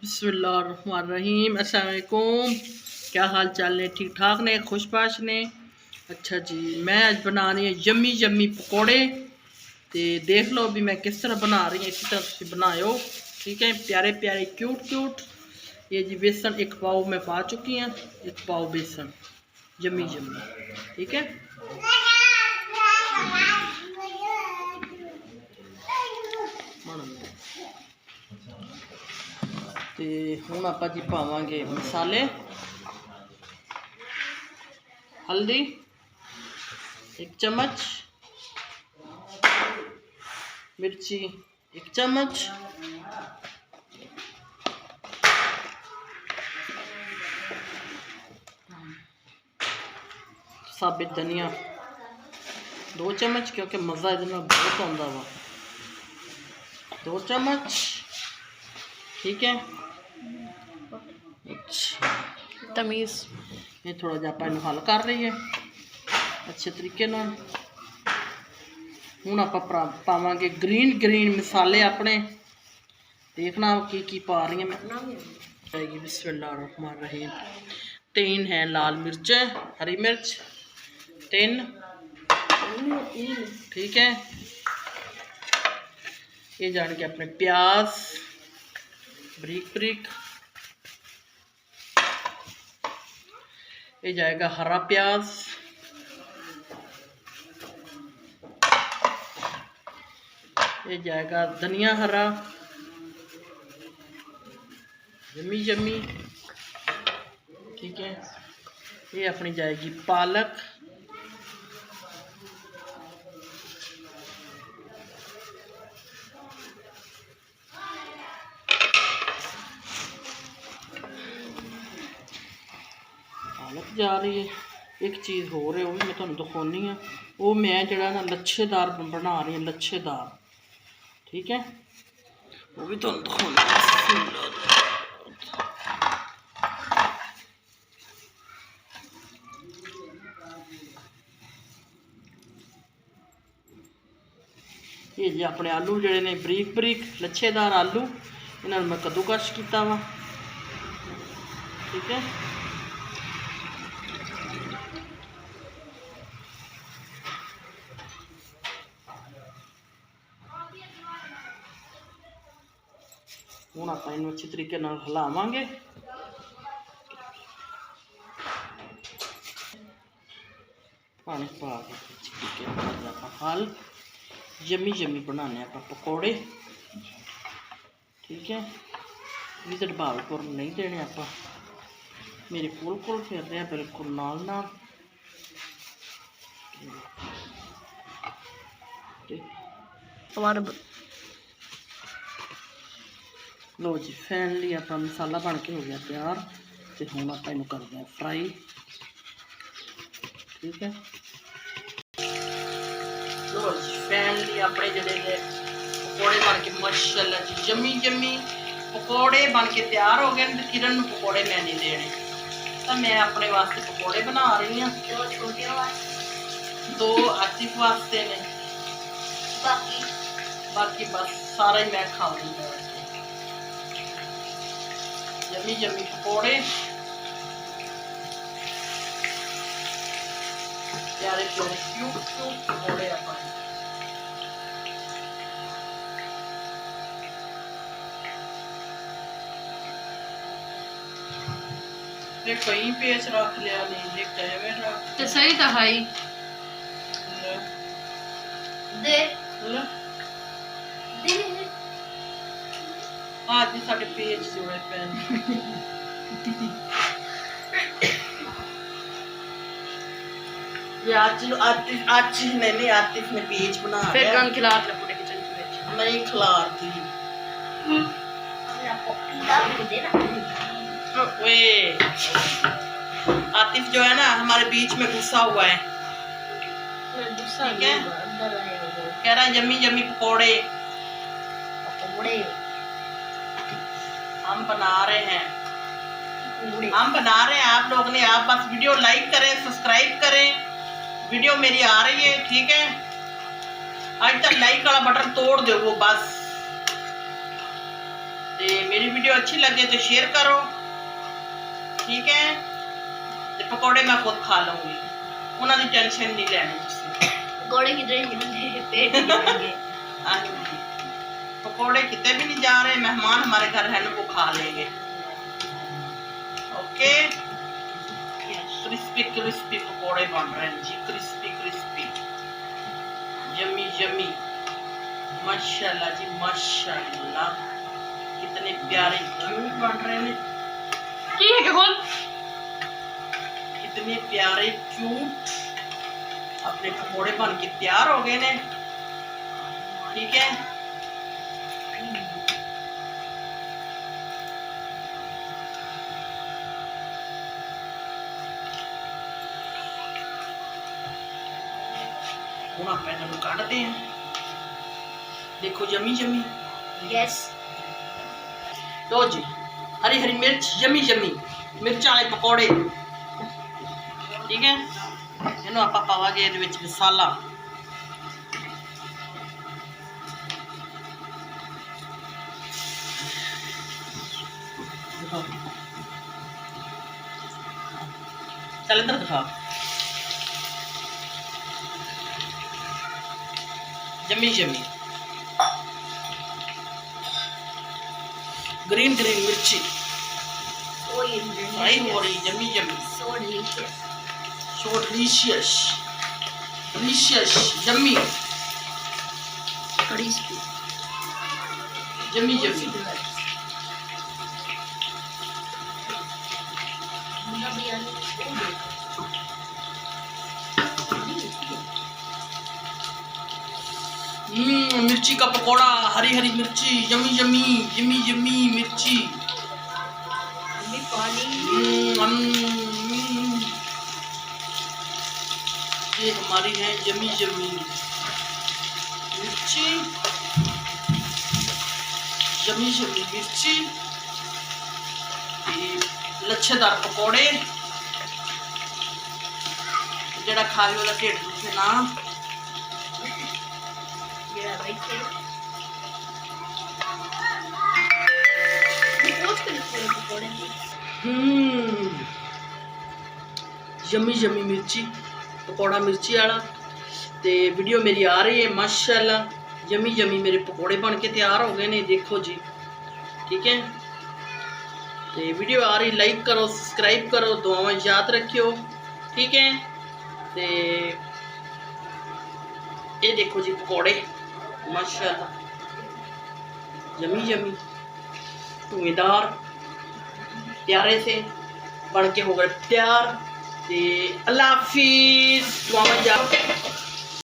बिस्मिल्लाहिर्रहमानिर्रहीम। अस्सलाम वालेकुम। क्या हाल चाल ने? ठीक ठाक ने? खुशबाश ने? अच्छा जी, मैं आज बना रही हूँ यम्मी यम्मी पकौड़े। तो देख लो अभी मैं किस तरह बना रही हूँ, इसी तरह तुम बनाओ। ठीक है, प्यारे प्यारे क्यूट क्यूट। ये जी बेसन एक पाव में पा चुकी हैं, एक पाव बेसन यम्मी यम्मी। ठीक है, तो हुण आपां जी पावांगे मसाले। हल्दी 1 चम्मच, मिर्ची 1 चम्मच, साबित धनिया 2 चम्मच, क्योंकि मज़ा इहदे नाल बहुत आउंदा वा। 2 चम्मच। ठीक है, अच्छा तमीज़ ये थोड़ा जिहा आपां इहनूं हल कर रही है अच्छे तरीके नाल। हुण आपां पावांगे ग्रीन ग्रीन मसाले अपने। देखना की पा रही हैं मैं। बिस्मिल्लाहिर्रहमानिर्रहीम। 3 है लाल मिर्चें, हरी मिर्च 3। ठीक है, ये जाएंगे अपने प्याज बरीक बरीक। ये जाएगा हरा प्याज। ये जाएगा धनिया हरा यम्मी यम्मी। ठीक है, ये अपनी जाएगी पालक। पालक जा रही है। एक चीज़ हो रही है, वो भी मैं तुहानूं दिखानी है। वो मैं जड़ा ना लच्छेदार बना रही हूँ, लच्छेदार। ठीक है, वो भी तुहानूं दिखानी। ये जी अपने आलू जड़े ने बरीक बरीक लच्छेदार आलू, इन्होंने मैं कद्दूकश किया वा। ठीक है, हुण आपां इन्हूं अच्छे तरीके नाल हिलावांगे। पानी पा के अच्छे तरीके नाल आपां हल यम्मी यम्मी बनाने आपां पकौड़े। ठीक है, विजट भावपुर नहीं देने आपां, मेरे कोल फिर रहे हैं बिल्कुल नाल नाल। हमारे लो जी, फाइनली अपना मसाला बन के हो गया तैयार। तो हुण आपां इहनूं करदे हैं फ्राई। ठीक है, लो जी फाइनली अपने जड़े ने पकौड़े बन के माशाअल्लाह जी यम्मी यम्मी पकौड़े बन के तैयार हो गए। तो किरण नूं पकौड़े मैं नहीं देने, तो मैं अपने वास्ते पकौड़े बना रही हूँ। 2 आतिफ वास्ते ने, बाकी बस सारा ही मैं खाऊंगी। यम्मी यम्मी पकौड़े, प्यारे प्यारे क्यूट क्यूट पकौड़े अपने। कहीं पेच रख लिया नहीं, कैमे रख तो सही था भाई। दे आज भी साढ़े पेज जोड़े पैन। आज नहीं आतिफ ने पेज बना फिर गन खिला ले पूरे किचन के नहीं खिलाती। वे आतिफ जो है ना हमारे बीच में घुसा हुआ है। ठीक है, कह रहा है यम्मी यम्मी पकौड़े हम बना रहे हैं, आप लोग ने। आप बस वीडियो लाइक करें, सब्सक्राइब करें। वीडियो मेरी आ रही है, ठीक है। आज तक लाइक वाला बटन तोड़ दो वो बस। मेरे मेरी वीडियो अच्छी लगे तो शेयर करो, ठीक है। तो पकौड़े मैं खुद खा लूँगी, उन्होंने टेंशन नहीं लेनी तुसी। पकौड़े किधर जाएंगे, पेट ही जाएंगे। हाँ जी, पकौड़े कितने भी नहीं जा रहे, मेहमान हमारे घर है ना, वो खा लेंगे। ओके, क्रिस्पी क्रिस्पी पकौड़े बन रहे हैं जी, क्रिस्पी क्रिस्पी, यम्मी यम्मी, माशाल्लाह जी माशाल्लाह, कितने प्यारे क्यूट बन रहे हैं, ठीक है क्या खोल? कितने प्यारे क्यूट अपने पकौड़े बन के तैयार हो गए ने, ठीक है। ਹੁਣ ਆਪਾਂ ਇਹਨਾਂ ਨੂੰ ਕੱਢਦੇ ਹਾਂ, देखो यमी यमी। यस। लो जी, हरी हरी मिर्च, यमी यमी मिर्च वाले पकौड़े, ठीक है। ਇਹਨੂੰ ਆਪਾਂ ਪਾਵਾਂਗੇ ਇਹਦੇ ਵਿੱਚ ਮਸਾਲਾ, दिखाओ चल इधर दिखा, यमी यमी ग्रीन ग्रीन मिर्ची फ्राई हो रही, yummy yummy, So delicious. so delicious, delicious, yummy, Crispy. yummy yummy। मिर्ची का पकौड़ा, हरी हरी मिर्ची, यमी यमी यमी यमी मिर्ची। ये हमारी है यमी यमी मिर्ची, यमी यमी मिर्ची, लच्छेदार पकौड़े, जेड़ा खावे वाला ढेड दुखे ना। Yeah, right there. Yummy yummy मिर्ची पकौड़ा मिर्ची वाला, तो वीडियो मेरी आ रही है माशाल्लाह, यमी यमी मेरे पकौड़े बन के तैयार हो गए ने, देखो जी, ठीक है। तो वीडियो आ रही, लाइक करो, सब्सक्राइब करो, दुआएं याद रखियो, ठीक है। तो ये देखो जी पकौड़े माशाल्लाह, यमी यमी धुएंदार प्यारे से बन के हो गए तैयार। अल्लाह हाफिज़, दुआएं याद।